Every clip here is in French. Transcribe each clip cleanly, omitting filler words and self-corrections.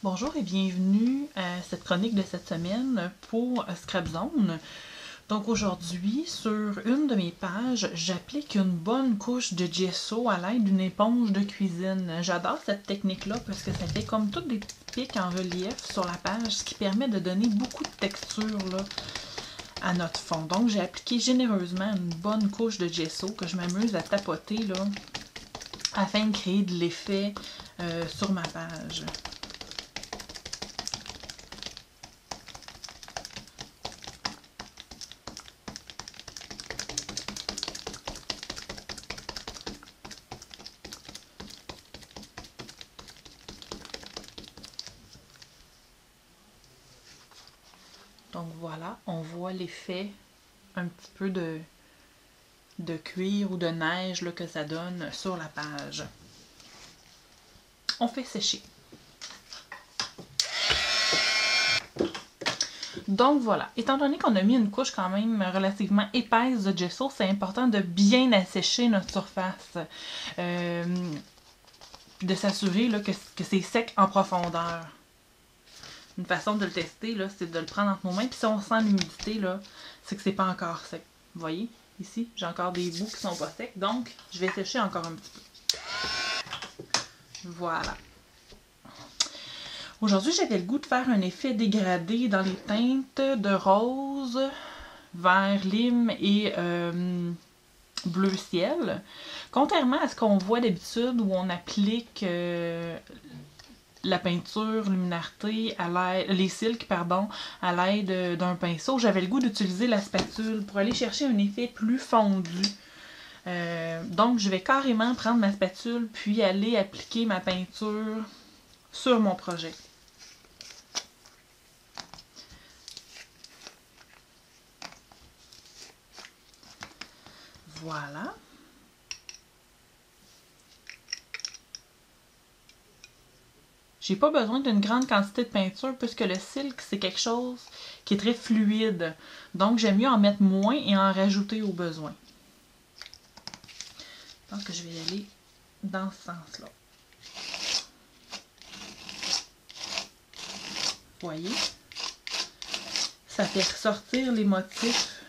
Bonjour et bienvenue à cette chronique de cette semaine pour Scrap Zone. Donc aujourd'hui, sur une de mes pages, j'applique une bonne couche de gesso à l'aide d'une éponge de cuisine. J'adore cette technique-là parce que ça fait comme toutes des petits pics en relief sur la page, ce qui permet de donner beaucoup de texture là, à notre fond. Donc j'ai appliqué généreusement une bonne couche de gesso que je m'amuse à tapoter là, afin de créer de l'effet sur ma page. Donc voilà, on voit l'effet un petit peu de cuir ou de neige là, que ça donne sur la page. On fait sécher. Donc voilà, étant donné qu'on a mis une couche quand même relativement épaisse de gesso, c'est important de bien assécher notre surface. De s'assurer que c'est sec en profondeur. Une façon de le tester, là, c'est de le prendre entre nos mains. Puis si on sent l'humidité, là, c'est que c'est pas encore sec. Vous voyez, ici, j'ai encore des bouts qui sont pas secs. Donc, je vais sécher encore un petit peu. Voilà. Aujourd'hui, j'avais le goût de faire un effet dégradé dans les teintes de rose, vert lime et bleu ciel. Contrairement à ce qu'on voit d'habitude où on applique la peinture, luminarité, les silks, pardon, à l'aide d'un pinceau, j'avais le goût d'utiliser la spatule pour aller chercher un effet plus fondu. Donc, je vais carrément prendre ma spatule puis aller appliquer ma peinture sur mon projet. Voilà. J'ai pas besoin d'une grande quantité de peinture puisque le silk, c'est quelque chose qui est très fluide. Donc, j'aime mieux en mettre moins et en rajouter au besoin. Je pense que je vais y aller dans ce sens-là. Vous voyez? Ça fait ressortir les motifs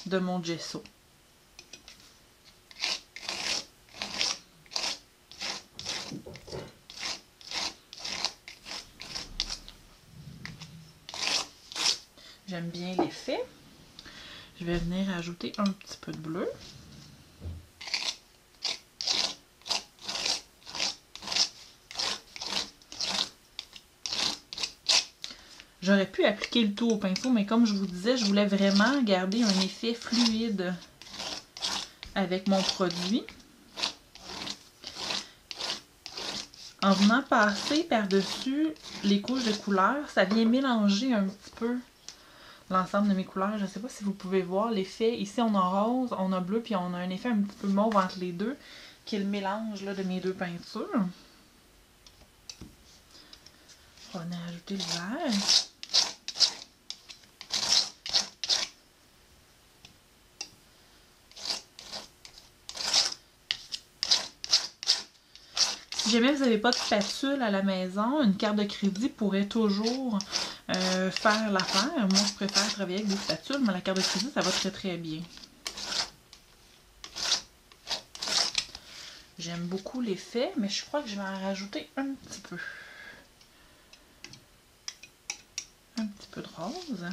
de mon gesso. J'aime bien l'effet. Je vais venir ajouter un petit peu de bleu. J'aurais pu appliquer le tout au pinceau, mais comme je vous disais, je voulais vraiment garder un effet fluide avec mon produit. En venant passer par-dessus les couches de couleurs, ça vient mélanger un petit peu l'ensemble de mes couleurs. Je ne sais pas si vous pouvez voir l'effet. Ici, on a rose, on a bleu, puis on a un effet un petit peu mauve entre les deux, qui est le mélange là, de mes deux peintures. On va venir ajouter le vert. Si jamais vous n'avez pas de spatule à la maison, une carte de crédit pourrait toujours faire l'affaire. Moi, je préfère travailler avec des spatules, mais la carte de crédit, ça va très très bien. J'aime beaucoup l'effet, mais je crois que je vais en rajouter un petit peu. Un petit peu de rose.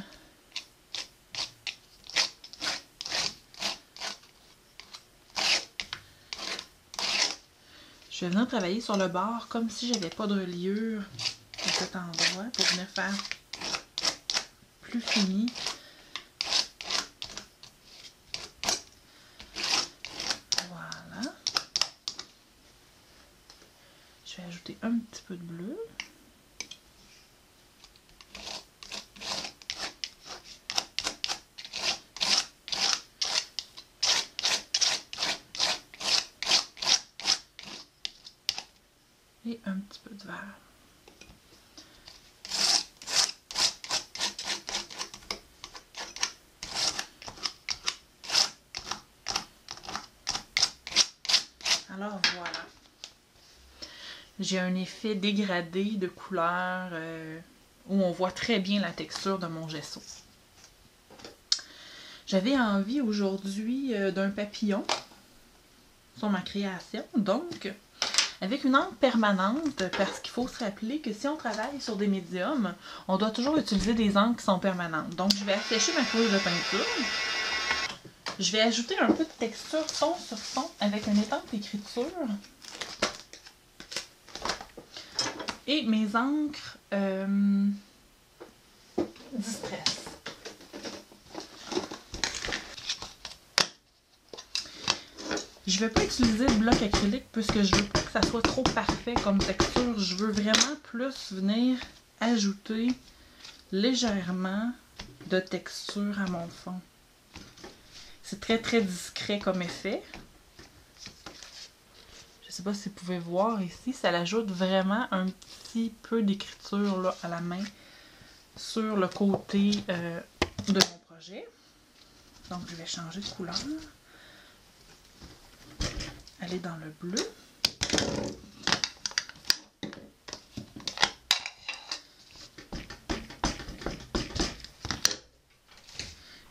Je vais venir travailler sur le bord comme si j'avais pas de reliure à cet endroit pour venir faire plus fini. Voilà. Je vais ajouter un petit peu de bleu. Et un petit peu de vert. Alors voilà. j'ai un effet dégradé de couleur où on voit très bien la texture de mon gesso. J'avais envie aujourd'hui d'un papillon sur ma création, donc avec une encre permanente, parce qu'il faut se rappeler que si on travaille sur des médiums, on doit toujours utiliser des encres qui sont permanentes. Donc je vais assécher ma couche de peinture. Je vais ajouter un peu de texture ton sur ton avec une étampe d'écriture. Et mes encres Distress. Je ne vais pas utiliser le bloc acrylique puisque je veux pas que ça soit trop parfait comme texture. Je veux vraiment plus venir ajouter légèrement de texture à mon fond. C'est très très discret comme effet. Je ne sais pas si vous pouvez voir ici, ça ajoute vraiment un petit peu d'écriture là à la main sur le côté de mon projet. Donc je vais changer de couleur. Aller dans le bleu.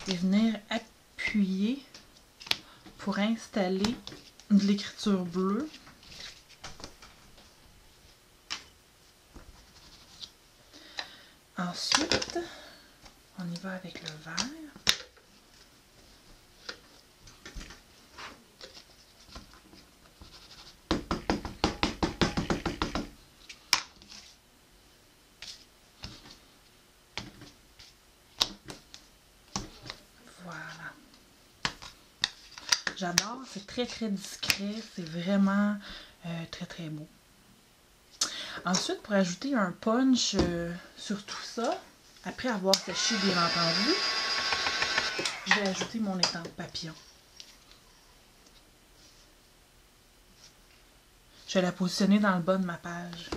Et venir appuyer pour installer de l'écriture bleue. Ensuite, on y va avec le vert. Voilà. J'adore, c'est très très discret, c'est vraiment très très beau. Ensuite, pour ajouter un punch sur tout ça, après avoir séché bien entendu, je vais ajouter mon étampe papillon. Je vais la positionner dans le bas de ma page.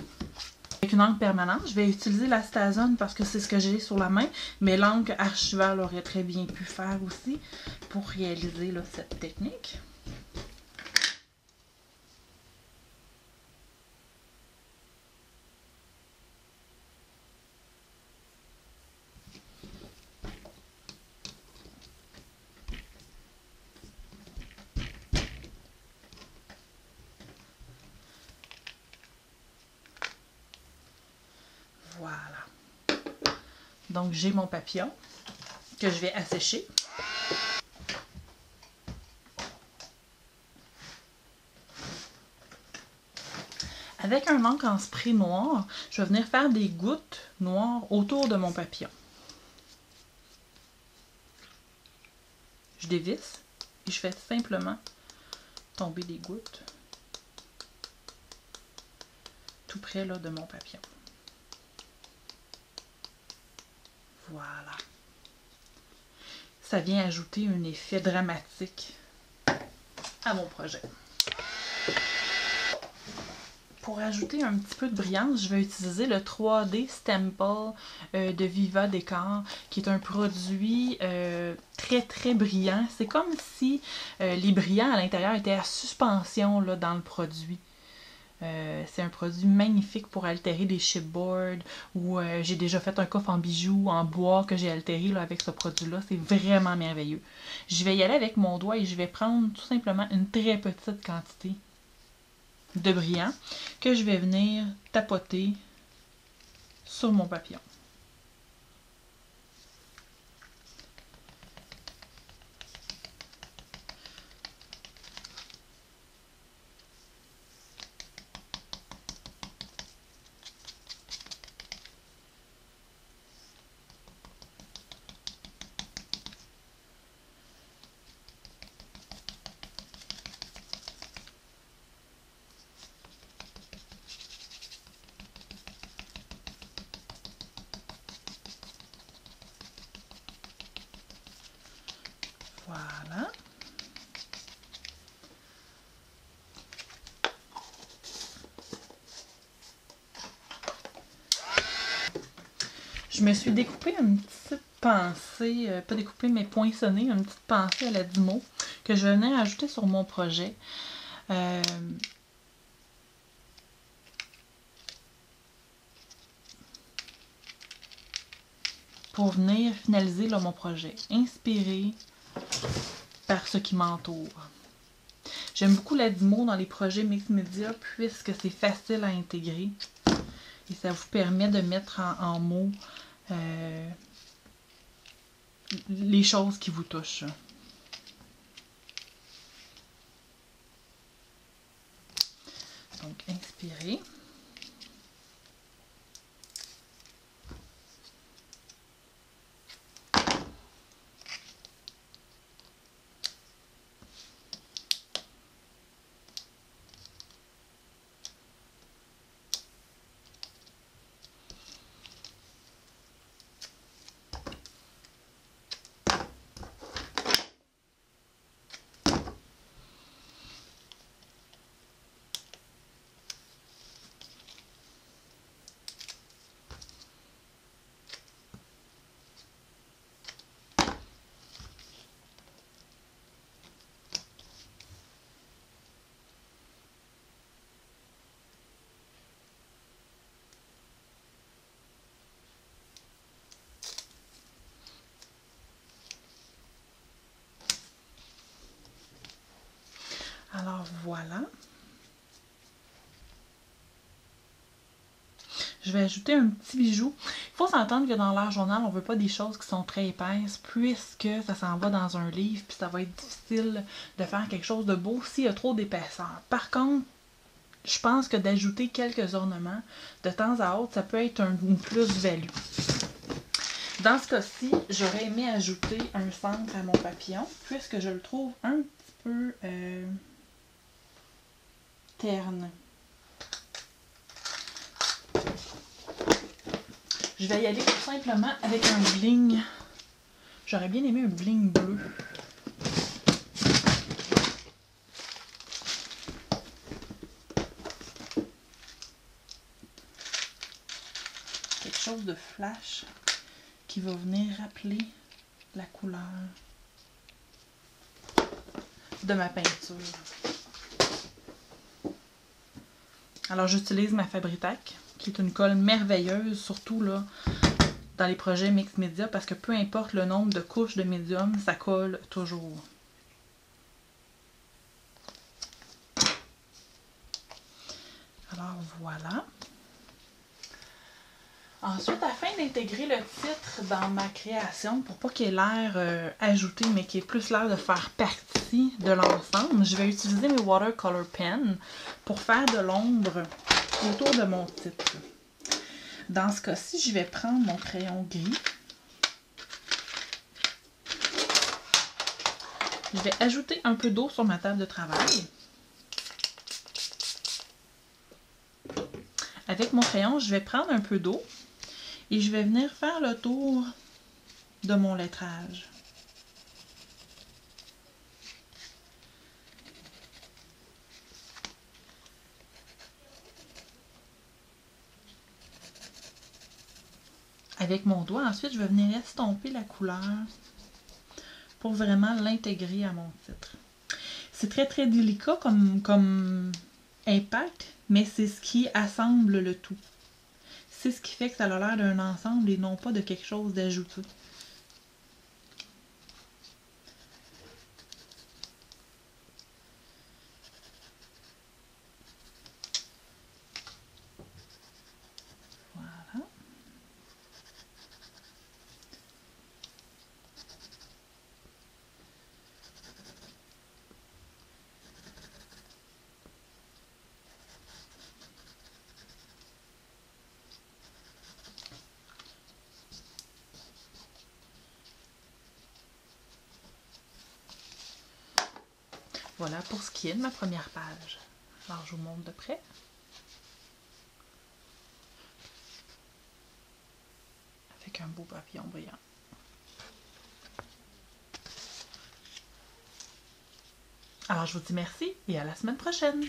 Avec une encre permanente, je vais utiliser la Stazone parce que c'est ce que j'ai sur la main, mais l'encre Archival aurait très bien pu faire aussi pour réaliser là, cette technique. Voilà. Donc j'ai mon papillon que je vais assécher. Avec un encre en spray noir, je vais venir faire des gouttes noires autour de mon papillon. Je dévisse et je fais simplement tomber des gouttes tout près là, de mon papillon. Voilà. Ça vient ajouter un effet dramatique à mon projet. Pour ajouter un petit peu de brillance, je vais utiliser le 3D Stample de Viva Décor, qui est un produit très très brillant. C'est comme si les brillants à l'intérieur étaient à suspension là, dans le produit. C'est un produit magnifique pour altérer des chipboards ou j'ai déjà fait un coffre en bijoux en bois que j'ai altéré là, avec ce produit-là. C'est vraiment merveilleux. Je vais y aller avec mon doigt et je vais prendre tout simplement une très petite quantité de brillant que je vais venir tapoter sur mon papillon. Voilà. Je me suis découpé une petite pensée, pas découpée mais poinçonnée, une petite pensée à la Dymo que je vais venir ajouter sur mon projet. pour venir finaliser là, mon projet. Inspiré par ce qui m'entoure. J'aime beaucoup la Dymo dans les projets mixed media puisque c'est facile à intégrer et ça vous permet de mettre en mots les choses qui vous touchent. Donc, inspirez. Alors voilà. Je vais ajouter un petit bijou. Il faut s'entendre que dans l'art journal, on ne veut pas des choses qui sont très épaisses puisque ça s'en va dans un livre puis ça va être difficile de faire quelque chose de beau s'il y a trop d'épaisseur. Par contre, je pense que d'ajouter quelques ornements de temps à autre, ça peut être une plus-value. Dans ce cas-ci, j'aurais aimé ajouter un centre à mon papillon puisque je le trouve un petit peu terne. Je vais y aller tout simplement avec un bling. J'aurais bien aimé un bling bleu. Quelque chose de flash qui va venir rappeler la couleur de ma peinture. Alors j'utilise ma Fabri-Tac, qui est une colle merveilleuse, surtout là dans les projets mixed media, parce que peu importe le nombre de couches de médium, ça colle toujours. Alors voilà. Ensuite, afin d'intégrer le titre dans ma création, pour pas qu'il ait l'air ajouté, mais qu'il ait plus l'air de faire partie de l'ensemble, je vais utiliser mes watercolor pens pour faire de l'ombre autour de mon titre. Dans ce cas-ci, je vais prendre mon crayon gris. Je vais ajouter un peu d'eau sur ma table de travail. Avec mon crayon, je vais prendre un peu d'eau et je vais venir faire le tour de mon lettrage. Avec mon doigt, ensuite, je vais venir estomper la couleur pour vraiment l'intégrer à mon titre. C'est très très délicat comme impact, mais c'est ce qui assemble le tout. C'est ce qui fait que ça a l'air d'un ensemble et non pas de quelque chose d'ajouté. Voilà. Voilà pour ce qui est de ma première page. Alors, je vous montre de près. Avec un beau papillon brillant. Alors, je vous dis merci et à la semaine prochaine!